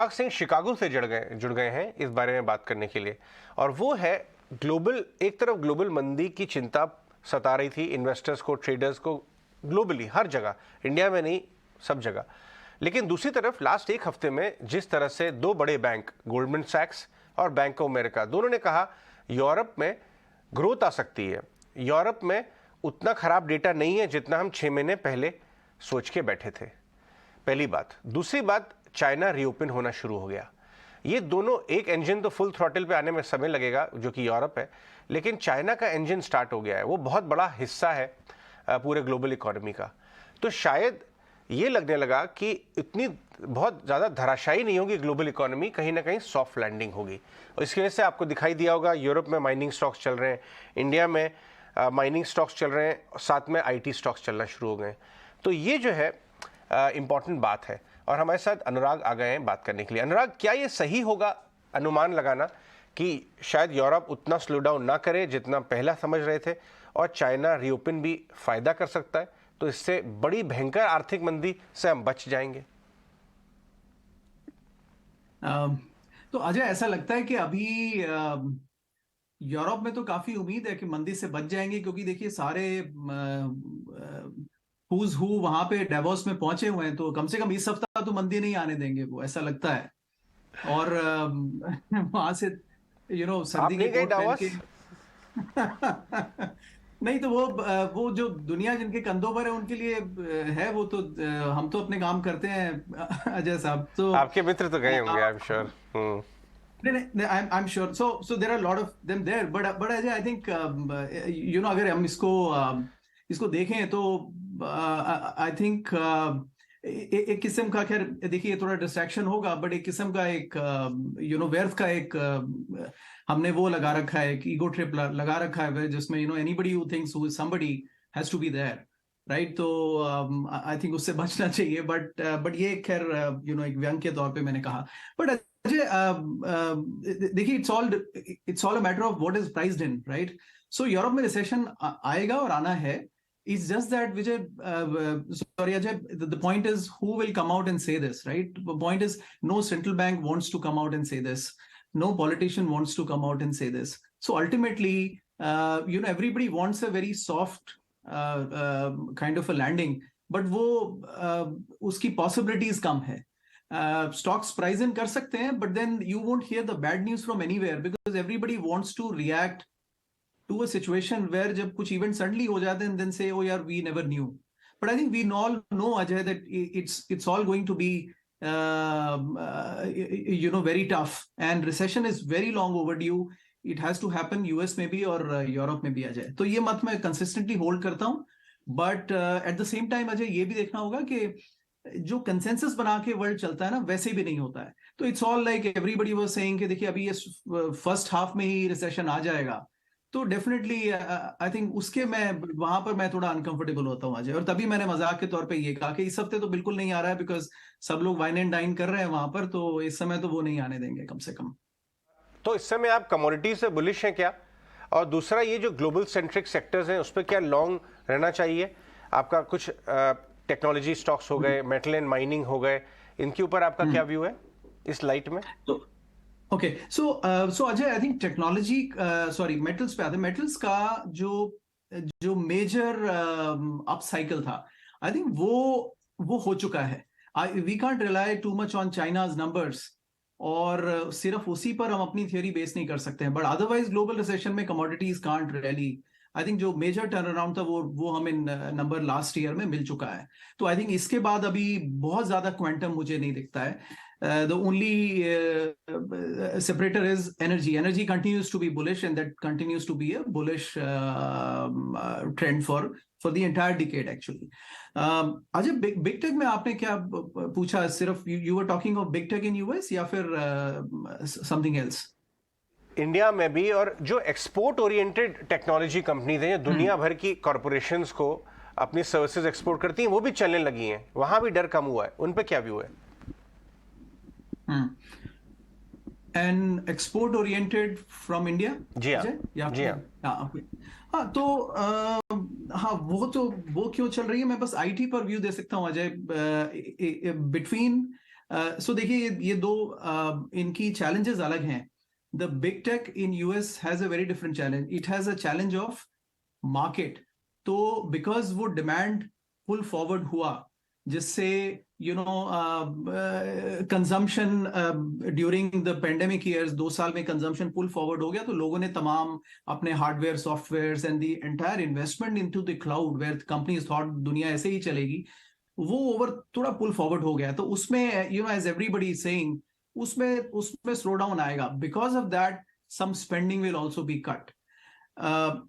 Anurag Singh Chicago से जुड़ गए हैं इस बारे में बात करने के लिए। और वो है ग्लोबल, एक तरफ ग्लोबल मंदी की चिंता सता रही थी इन्वेस्टर्स को, ट्रेडर्स को, ग्लोबली हर जगह, इंडिया में नहीं सब जगह। लेकिन दूसरी तरफ लास्ट एक हफ्ते में जिस तरह से दो बड़े बैंक गोल्डमैन सैक्स और बैंक ऑफ अमेरिका दोनों ने कहा यूरोप में ग्रोथ आ सकती है, यूरोप में उतना खराब डेटा नहीं है जितना हम 6 महीने पहले सोच के बैठे थे। पहली बात। दूसरी बात, चाइना रीओपन होना शुरू हो गया। ये दोनों, एक इंजन तो फुल थ्रॉटल पे आने में समय लगेगा जो कि यूरोप है, लेकिन चाइना का इंजन स्टार्ट हो गया है। वो बहुत बड़ा हिस्सा है पूरे ग्लोबल इकोनॉमी का। तो शायद ये लगने लगा कि इतनी बहुत ज़्यादा धराशायी नहीं होगी ग्लोबल इकोनॉमी, कहीं ना कहीं सॉफ्ट लैंडिंग होगी। और इसकी वजह से आपको दिखाई दिया होगा यूरोप में माइनिंग स्टॉक्स चल रहे हैं, इंडिया में माइनिंग स्टॉक्स चल रहे हैं, साथ में आईटी स्टॉक्स चलना शुरू हो गए। तो ये जो है इम्पॉर्टेंट बात है। और हमारे साथ अनुराग आ गए हैं बात करने के लिए। अनुराग, क्या ये सही होगा अनुमान लगाना कि शायद यूरोप उतना स्लो डाउन ना करे जितना पहला समझ रहे थे, और चाइना रीओपन भी फायदा कर सकता है, तो इससे बड़ी भयंकर आर्थिक मंदी से हम बच जाएंगे? तो अजय, ऐसा लगता है कि अभी यूरोप में तो काफी उम्मीद है कि मंदी से बच जाएंगे, क्योंकि देखिए सारे हुज हु वहां पे डेवोस में पहुंचे हुए हैं, तो कम से कम इस हफ्ता तो मंदी नहीं आने देंगे वो, ऐसा लगता है। और वहां से सर्दी आप के नहीं गए कोट पहन डावोस? के नहीं तो वो जो दुनिया जिनके कंधों पर है उनके लिए है वो, तो हम तो अपने काम करते हैं अजय साहब। तो आपके मित्र तो गए होंगे, आई एम श्योर। नहीं, I'm sure. So there are a lot of them there. But I think अगर हम इसको देखें तो आई थिंक एक किस्म का, खैर देखिए थोड़ा डिस्ट्रैक्शन होगा, बट एक किस्म का एक व्यर्थ का एक हमने वो लगा रखा है, एक ईगो ट्रिप लगा रखा है, जिसमें anybody who thinks who is somebody has to be there, right? तो आई थिंक उससे बचना चाहिए। बट ये खैर एक व्यंग के तौर पे मैंने कहा। बट देखिए, it's all a matter of what is priced in, right? So Europe में रिसेशन आएगा और आना है। It's just that Vijay, sorry Ajay, the point is who will come out and say this, right? The point is no central bank wants to come out and say this. No politician wants to come out and say this. So ultimately, everybody wants a very soft kind of a landing, but वो उसकी possibilities कम है। Stocks price in कर सकते हैं, but then you won't hear the bad news from anywhere because everybody wants to react to a situation where जब कुछ event suddenly हो जाते हैं and then say, oh यार, we never knew. But I think we all know, Ajay, that it's all going to be very tough, and recession is very long overdue. It has to happen US में भी और Europe में भी, अजय। तो ये मत मैं कंसिस्टेंटली होल्ड करता हूँ। But at the same time Ajay, ये भी देखना होगा कि जो कंसेंसस बना के वर्ल्ड चलता है ना, वैसे भी नहीं होता है। तो it's all like everybody was saying कि देखिए अभी ये फर्स्ट हाफ में ही रिसेशन आ जाएगा, तो डेफिनेटली आई थिंक उसके मैं वहां पर मैं थोड़ा अनकंफर्टेबल होता हूँ अजय। और तभी मैंने मजाक के तौर पे ये कहा कि इस हफ्ते तो बिल्कुल नहीं आ रहा है, बिकॉज सब लोग वाइन एंड डाइन कर रहे हैं वहां पर, तो इस समय तो वो नहीं आने देंगे कम से कम। तो इस समय आप कमोडिटी से बुलिश हैं क्या? और दूसरा, ये जो ग्लोबल सेंट्रिक सेक्टर्स हैं उस पर क्या लॉन्ग रहना चाहिए आपका? कुछ टेक्नोलॉजी स्टॉक्स हो गए, मेटल एंड माइनिंग हो गए, इनके ऊपर आपका क्या व्यू है इस लाइट में? तो okay, so Ajay, I think technology, sorry, metals पे आते हैं। मेटल्स का जो मेजर अप साइकिल था, आई थिंक वो हो चुका है। We can't rely too much on China's numbers, और सिर्फ उसी पर हम अपनी थियोरी बेस नहीं कर सकते हैं। बट अदरवाइज ग्लोबल रिसेशन में commodities can't really, I think जो मेजर टर्न अराउंड था वो हमें नंबर लास्ट ईयर में मिल चुका है। तो आई थिंक इसके बाद अभी बहुत ज्यादा क्वांटम मुझे नहीं दिखता है। The only separator is energy. Energy continues to be bullish, and that continues to be a bullish trend for the entire decade actually. Ajay, big tech में आपने क्या पूछा? सिर्फ you were talking of big tech in US या फिर something else? India में भी, और जो एक्सपोर्ट ओरिएंटेड टेक्नोलॉजी कंपनीज हैं, दुनिया भर की कॉरपोरेशंस को अपनी सर्विसेज एक्सपोर्ट करती हैं, वो भी चलने लगी हैं, वहां भी डर कम हुआ है। उन पे क्या व्यू है? And export oriented from India? जी हाँ, जी हाँ। हाँ, तो हाँ, वो क्यों चल रही है, मैं बस आईटी पर व्यू दे सकता हूँ अजय। बिटवीन सो देखिए ये दो इनकी चैलेंजेस अलग हैं. The big tech in US has a very different challenge. It has a challenge of market. तो बिकॉज वो डिमांड पुल फॉरवर्ड हुआ, जिससे consumption during the pandemic years, 2 साल में कंजम्पशन पुल फॉरवर्ड हो गया, तो लोगों ने तमाम अपने hardware, software and the entire investment into the cloud where companies thought दुनिया ऐसे ही चलेगी, वो ओवर थोड़ा पुल फॉरवर्ड हो गया. तो उसमें एज एवरीबडी सेइंग, उसमें स्लो डाउन आएगा. Because of that some spending will also be cut.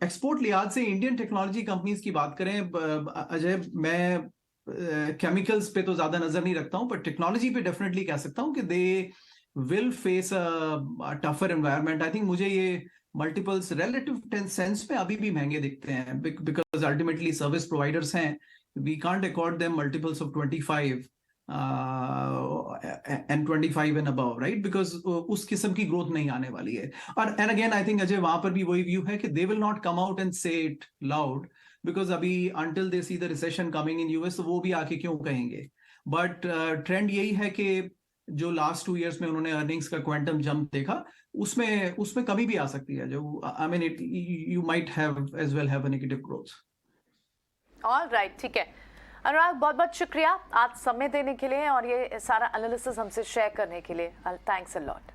Export लिहाज से इंडियन टेक्नोलॉजी कंपनीज की बात करें, अजय, मैं केमिकल्स पे तो ज्यादा नजर नहीं रखता हूं, पर टेक्नोलॉजी पे डेफिनेटली कह सकता हूं कि they will face a tougher environment. I think मुझे ये मल्टीपल्स रिलेटिव सेंस में अभी भी महंगे दिखते हैं, बिकॉज अल्टीमेटली सर्विस प्रोवाइडर्स हैं. We can't accord them multiples of 25 and 25 and above, right? Because उस किस्म की ग्रोथ नहीं आने वाली है. और and again I think Ajay, वहां पर भी वही व्यू है कि they will not come out and से इट लाउड, बिकॉज अभी until they see the recession coming in US, वो भी आके क्यों कहेंगे. बट ट्रेंड यही है कि जो लास्ट 2 years में उन्होंने अर्निंग्स का क्वांटम जंप देखा, उसमें कमी भी आ सकती है. जो I mean it, you might have as well have a negative growth. All right, ठीक है अनुराग, बहुत बहुत शुक्रिया आज समय देने के लिए और ये सारा एनालिसिस हमसे शेयर करने के लिए. Thanks a lot.